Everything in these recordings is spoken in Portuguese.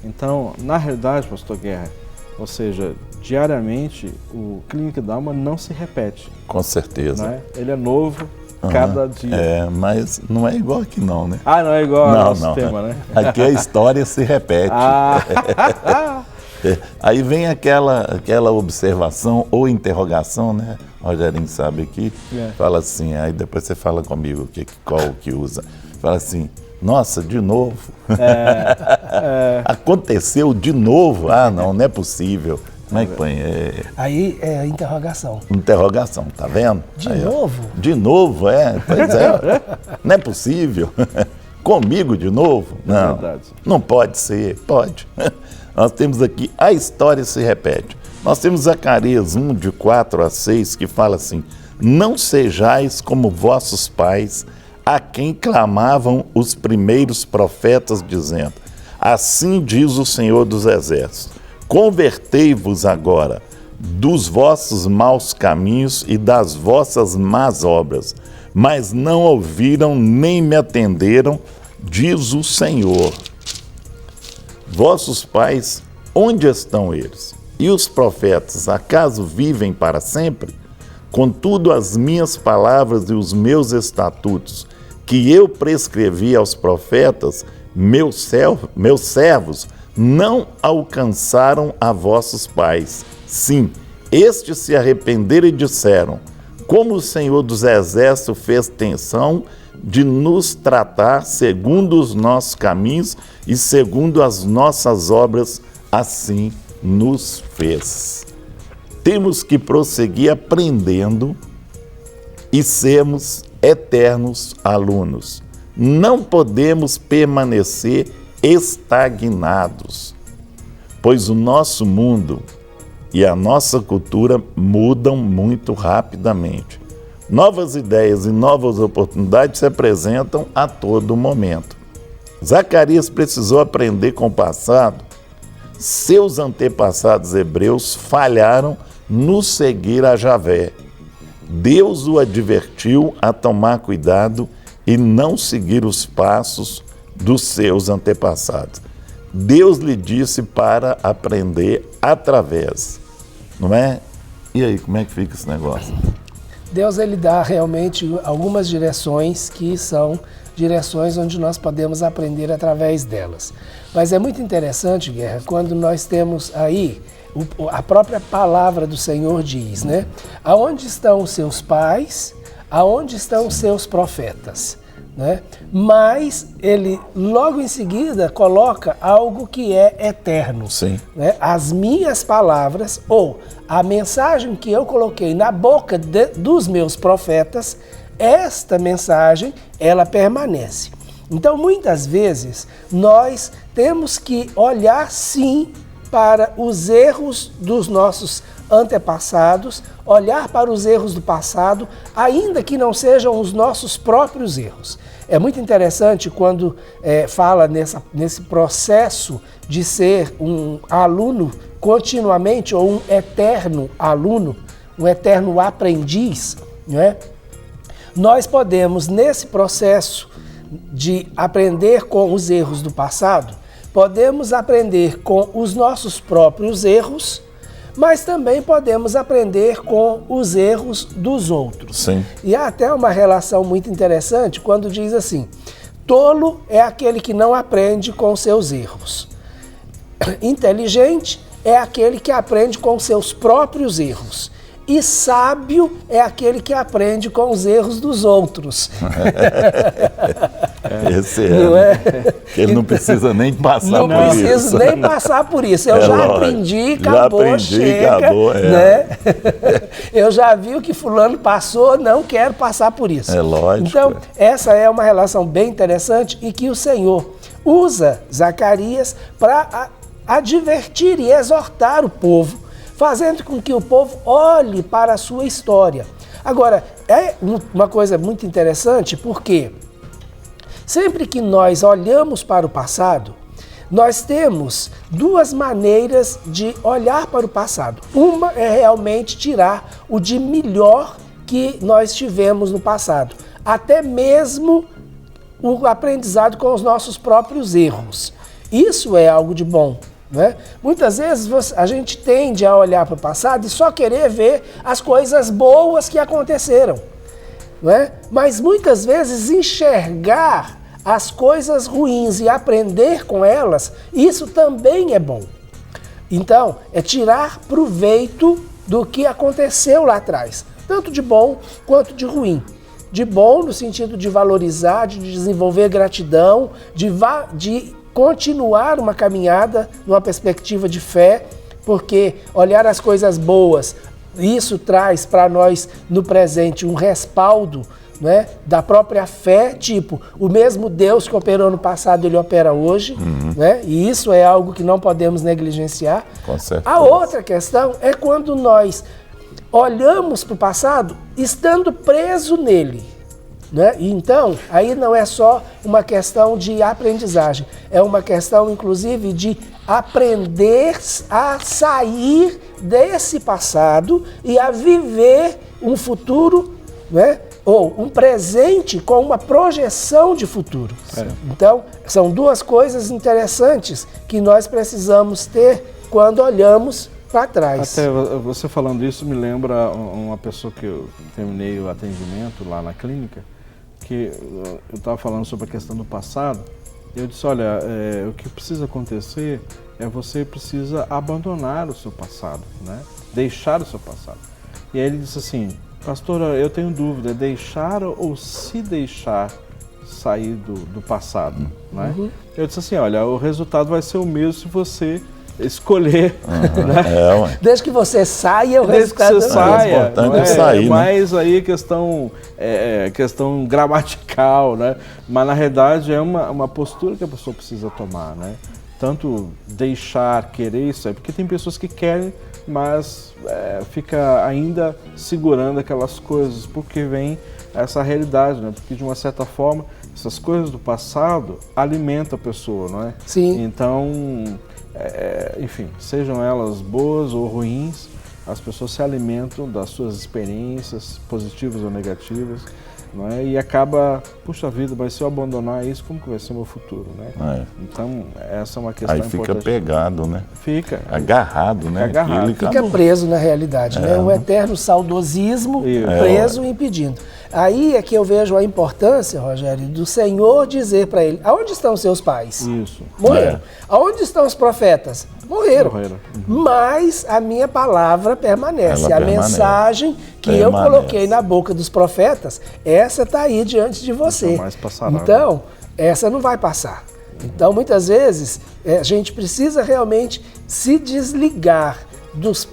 Então, na realidade, pastor Guerra, ou seja, diariamente o Clínica d'Alma não se repete. Com certeza. Né? Ele é novo cada dia. Mas não é igual aqui não, né? Não é igual ao nosso tema, né? Aqui a história se repete. Aí vem aquela observação ou interrogação, né? Rogerinho sabe aqui, fala assim, aí depois você fala comigo qual que usa. Fala assim, nossa, de novo? Aconteceu de novo? Não é possível. Como é que põe? Aí é a interrogação. Interrogação, tá vendo? De novo? De novo, pois é. Não é possível. Comigo de novo? Não, não pode ser. Pode. Nós temos aqui, a história se repete. Nós temos Zacarias 1, de 4 a 6, que fala assim, não sejais como vossos pais, a quem clamavam os primeiros profetas, dizendo, assim diz o Senhor dos Exércitos, convertei-vos agora dos vossos maus caminhos e das vossas más obras, mas não ouviram nem me atenderam, diz o Senhor. Vossos pais, onde estão eles? E os profetas, acaso vivem para sempre? Contudo, as minhas palavras e os meus estatutos, que eu prescrevi aos profetas, meus servos, não alcançaram a vossos pais. Sim, estes se arrependeram e disseram, como o Senhor dos Exércitos fez tensão de nos tratar segundo os nossos caminhos e segundo as nossas obras, assim nos fez. Temos que prosseguir aprendendo e sermos eternos alunos. Não podemos permanecer estagnados, pois o nosso mundo e a nossa cultura mudam muito rapidamente. Novas ideias e novas oportunidades se apresentam a todo momento. Zacarias precisou aprender com o passado. Seus antepassados hebreus falharam no seguir a Javé. Deus o advertiu a tomar cuidado e não seguir os passos dos seus antepassados. Deus lhe disse para aprender através, não é? E aí, como é que fica esse negócio? Deus, ele dá realmente algumas direções que são direções onde nós podemos aprender através delas. Mas é muito interessante, Guerra, quando nós temos aí, a própria palavra do Senhor diz, né? Aonde estão os seus pais, aonde estão os seus profetas? Né? Mas ele logo em seguida coloca algo que é eterno. Sim. Né? As minhas palavras ou a mensagem que eu coloquei na boca dos meus profetas, esta mensagem ela permanece. Então muitas vezes nós temos que olhar sim para os erros dos nossos antepassados, olhar para os erros do passado, ainda que não sejam os nossos próprios erros. É muito interessante quando fala nesse processo de ser um aluno continuamente, ou um eterno aluno, um eterno aprendiz, né? Nós podemos, nesse processo de aprender com os erros do passado, podemos aprender com os nossos próprios erros, mas também podemos aprender com os erros dos outros. Sim. E há até uma relação muito interessante quando diz assim, tolo é aquele que não aprende com seus erros. Inteligente é aquele que aprende com seus próprios erros. E sábio é aquele que aprende com os erros dos outros. Esse não é? Ele não precisa nem passar por isso. Não preciso nem passar por isso. Eu já aprendi, acabou, chega. Acabou, né? Eu já vi o que fulano passou, não quero passar por isso. É lógico. Então, essa é uma relação bem interessante e que o Senhor usa Zacarias para advertir e exortar o povo, fazendo com que o povo olhe para a sua história. Agora, é uma coisa muito interessante porque sempre que nós olhamos para o passado, nós temos duas maneiras de olhar para o passado. Uma é realmente tirar o de melhor que nós tivemos no passado, até mesmo o aprendizado com os nossos próprios erros. Isso é algo de bom. Né? Muitas vezes a gente tende a olhar para o passado e só querer ver as coisas boas que aconteceram. Né? Mas muitas vezes enxergar as coisas ruins e aprender com elas, isso também é bom. Então, é tirar proveito do que aconteceu lá atrás, tanto de bom quanto de ruim. De bom no sentido de valorizar, de desenvolver gratidão, de continuar uma caminhada numa perspectiva de fé, porque olhar as coisas boas, isso traz para nós no presente um respaldo, né, da própria fé, tipo, o mesmo Deus que operou no passado, ele opera hoje, né, e isso é algo que não podemos negligenciar. Com certeza. A outra questão é quando nós olhamos para o passado estando preso nele. Né? Então, aí não é só uma questão de aprendizagem, é uma questão, inclusive, de aprender a sair desse passado e a viver um futuro, né? Ou um presente com uma projeção de futuro. Então, são duas coisas interessantes que nós precisamos ter quando olhamos para trás. Até você falando isso me lembra uma pessoa que eu terminei o atendimento lá na clínica, que eu estava falando sobre a questão do passado, e eu disse, olha, o que precisa acontecer é você precisa abandonar o seu passado, né? Deixar o seu passado. E aí ele disse assim, pastor, eu tenho dúvida, deixar ou se deixar sair do passado, né? Eu disse assim, olha, o resultado vai ser o mesmo se você escolher, né? Desde que você saia, o Desde resultado que você saia, é importante sair, mas aí questão gramatical, né? Mas na realidade é uma postura que a pessoa precisa tomar, né? Tanto deixar, querer isso aí, porque tem pessoas que querem, mas fica ainda segurando aquelas coisas, porque vem essa realidade, né? Porque de uma certa forma, essas coisas do passado alimentam a pessoa, não é? Sim. Então, enfim, sejam elas boas ou ruins, as pessoas se alimentam das suas experiências, positivas ou negativas, não é? E acaba, puxa vida, mas se eu abandonar isso, como que vai ser o meu futuro, né? Então, essa é uma questão importante. Aí fica pegado, né? Fica. Agarrado, né? Agarrado. Fica preso na realidade, né? Um eterno saudosismo preso e impedindo. Aí é que eu vejo a importância, Rogério, do Senhor dizer para ele, aonde estão seus pais? Isso. Morreram. Aonde estão os profetas? Morreram. Mas a minha palavra permanece. A mensagem que eu coloquei na boca dos profetas, essa está aí diante de você. Então, essa não vai passar. Então, muitas vezes, a gente precisa realmente se desligar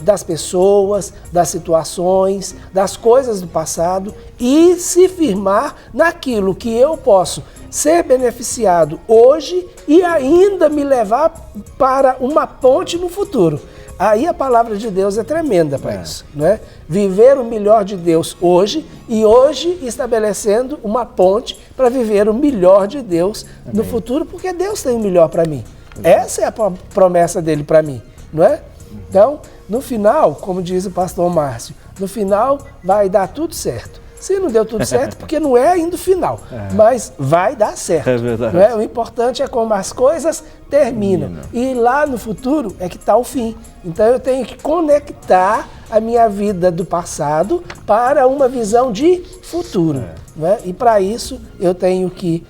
das pessoas, das situações, das coisas do passado e se firmar naquilo que eu posso ser beneficiado hoje e ainda me levar para uma ponte no futuro. Aí a palavra de Deus é tremenda para isso, né? Viver o melhor de Deus hoje e hoje estabelecendo uma ponte para viver o melhor de Deus no futuro, porque Deus tem o melhor para mim. Essa é a promessa dele para mim, não é? Então, no final, como diz o pastor Márcio, no final vai dar tudo certo. Se não deu tudo certo, porque não é ainda o final, mas vai dar certo. É verdade. Né? O importante é como as coisas terminam. E lá no futuro é que está o fim. Então eu tenho que conectar a minha vida do passado para uma visão de futuro. Né? E para isso eu tenho que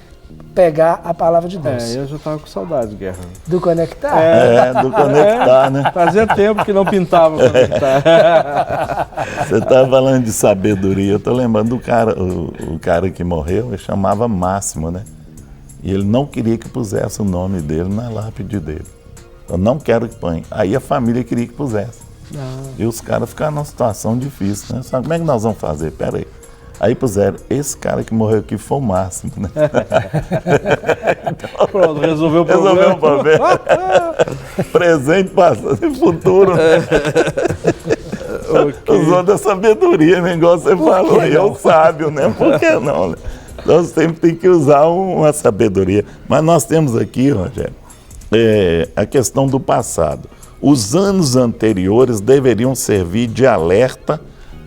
pegar a palavra de Deus. Eu já estava com saudade, Guerra. Do conectar? Do conectar, né? Fazia tempo que não pintava conectar. Você estava falando de sabedoria, eu estou lembrando do cara, o cara que morreu, ele chamava Máximo, né? E ele não queria que pusesse o nome dele na lápide dele. Eu não quero que ponha. Aí a família queria que pusesse. E os caras ficaram numa situação difícil, né? Sabe como é que nós vamos fazer? Pera aí. Aí puseram, esse cara que morreu aqui foi o Máximo, né? Então, pronto, resolveu o problema. Resolveu o problema. Presente, passado e futuro. Usou da sabedoria, né? Igual você falou, aí é o sábio, né? Por que não? Né? Nós sempre temos que usar uma sabedoria. Mas nós temos aqui, Rogério, a questão do passado. Os anos anteriores deveriam servir de alerta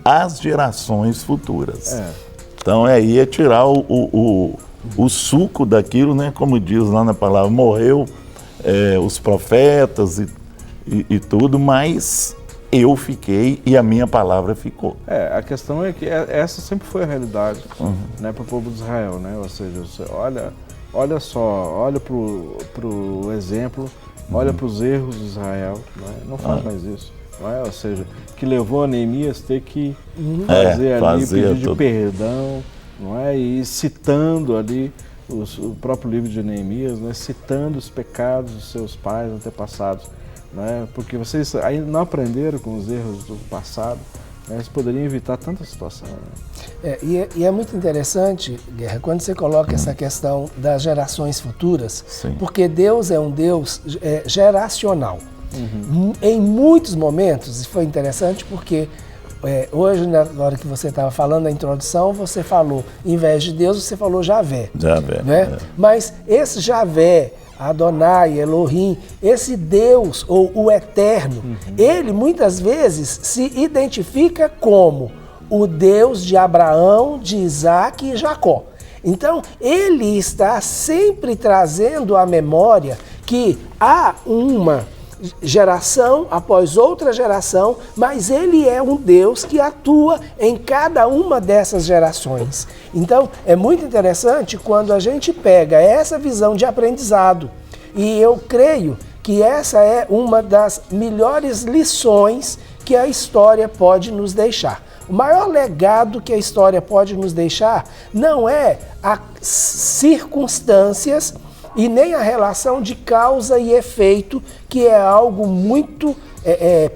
às gerações futuras. Então aí é tirar o suco daquilo, né? Como diz lá na palavra, morreu os profetas e tudo, mas eu fiquei e a minha palavra ficou. A questão é que essa sempre foi a realidade, né, para o povo de Israel, né? Ou seja, você olha só, olha para o exemplo, olha para os erros de Israel, não faz mais isso. Não é? Ou seja, que levou a Neemias ter que fazer pedido de perdão, não é? E citando ali o próprio livro de Neemias, né? Citando os pecados dos seus pais antepassados, não é? Porque vocês ainda não aprenderam com os erros do passado, né? Eles poderiam evitar tanta situação. Né? E é muito interessante, Guerra, quando você coloca essa questão das gerações futuras, porque Deus é um Deus geracional. Em muitos momentos, isso foi interessante porque hoje, na hora que você estava falando na introdução, você falou, em vez de Deus, você falou Javé. Né? Mas esse Javé, Adonai, Elohim, esse Deus, ou o Eterno, ele muitas vezes se identifica como o Deus de Abraão, de Isaac e Jacó. Então, ele está sempre trazendo à memória que há uma geração após outra geração, mas ele é um Deus que atua em cada uma dessas gerações. Então, é muito interessante quando a gente pega essa visão de aprendizado, e eu creio que essa é uma das melhores lições que a história pode nos deixar. O maior legado que a história pode nos deixar não é as circunstâncias e nem a relação de causa e efeito, que é algo muito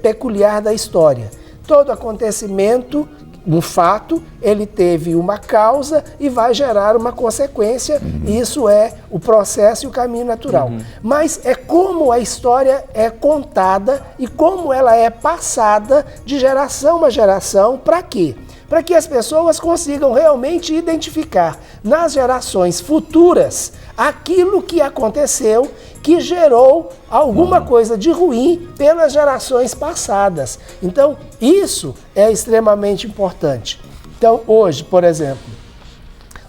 peculiar da história. Todo acontecimento, um fato, ele teve uma causa e vai gerar uma consequência, e isso é o processo e o caminho natural. Mas é como a história é contada e como ela é passada de geração a geração. Para quê? Para que as pessoas consigam realmente identificar nas gerações futuras aquilo que aconteceu, que gerou alguma coisa de ruim pelas gerações passadas. Então, isso é extremamente importante. Então, hoje, por exemplo,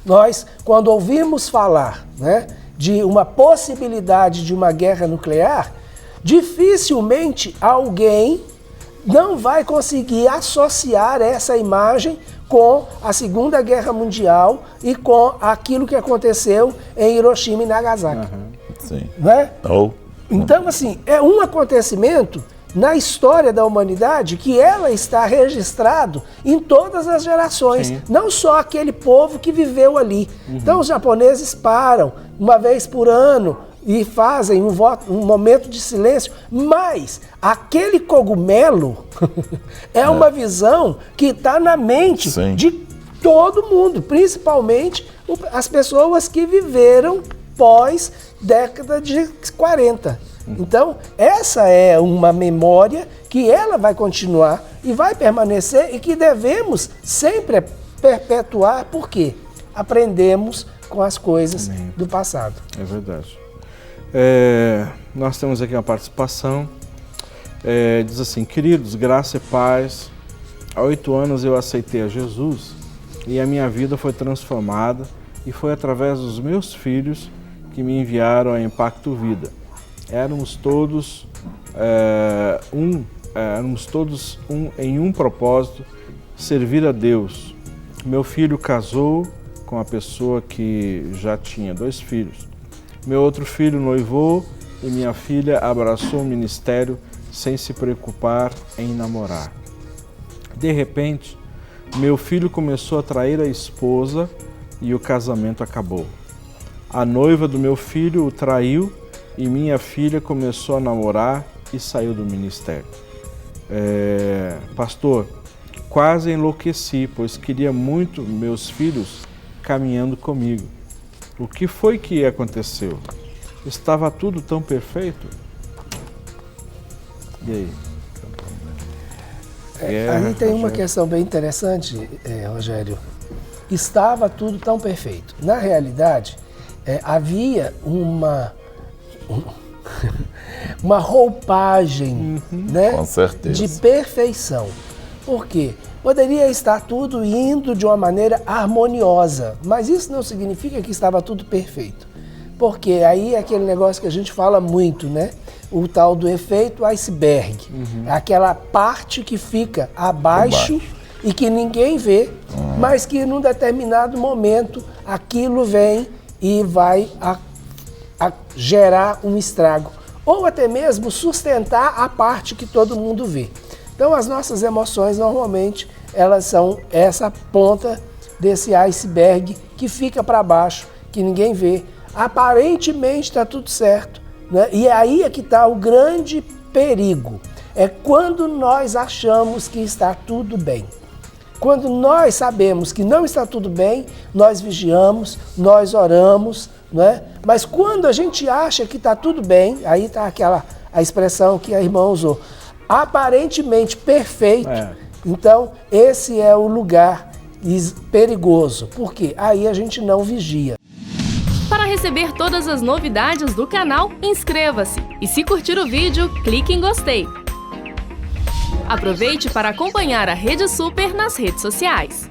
nós, quando ouvimos falar, né, de uma possibilidade de uma guerra nuclear, dificilmente alguém não vai conseguir associar essa imagem com a Segunda Guerra Mundial e com aquilo que aconteceu em Hiroshima e Nagasaki. Né? Então, assim, é um acontecimento na história da humanidade que ela está registrado em todas as gerações, não só aquele povo que viveu ali. Então, os japoneses param uma vez por ano e fazem um momento de silêncio, mas aquele cogumelo é uma visão que está na mente de todo mundo, principalmente as pessoas que viveram pós década de 40. Então, essa é uma memória que ela vai continuar e vai permanecer e que devemos sempre perpetuar, porque aprendemos com as coisas do passado. É verdade. Nós temos aqui uma participação, diz assim: queridos, graça e paz, há 8 anos eu aceitei a Jesus e a minha vida foi transformada e foi através dos meus filhos que me enviaram a Impacto Vida. Éramos todos em um propósito, servir a Deus. Meu filho casou com a pessoa que já tinha 2 filhos. Meu outro filho noivou e minha filha abraçou o ministério sem se preocupar em namorar. De repente, meu filho começou a trair a esposa e o casamento acabou. A noiva do meu filho o traiu e minha filha começou a namorar e saiu do ministério. Pastor, quase enlouqueci, pois queria muito meus filhos caminhando comigo. O que foi que aconteceu? Estava tudo tão perfeito? E aí? Aí tem uma questão bem interessante, Rogério. Estava tudo tão perfeito. Na realidade, havia uma roupagem, né, com certeza, de perfeição. Por quê? Poderia estar tudo indo de uma maneira harmoniosa, mas isso não significa que estava tudo perfeito. Porque aí é aquele negócio que a gente fala muito, né? O tal do efeito iceberg. Aquela parte que fica abaixo e que ninguém vê, mas que num determinado momento aquilo vem e vai a gerar um estrago. Ou até mesmo sustentar a parte que todo mundo vê. Então as nossas emoções normalmente elas são essa ponta desse iceberg que fica para baixo, que ninguém vê. Aparentemente está tudo certo, né? E aí é que está o grande perigo. É quando nós achamos que está tudo bem. Quando nós sabemos que não está tudo bem, nós vigiamos, nós oramos, né? Mas quando a gente acha que está tudo bem, aí está a expressão que a irmã usou, aparentemente perfeito. Então esse é o lugar perigoso, porque aí a gente não vigia. Para receber todas as novidades do canal, inscreva-se e se curtir o vídeo, clique em gostei. Aproveite para acompanhar a Rede Super nas redes sociais.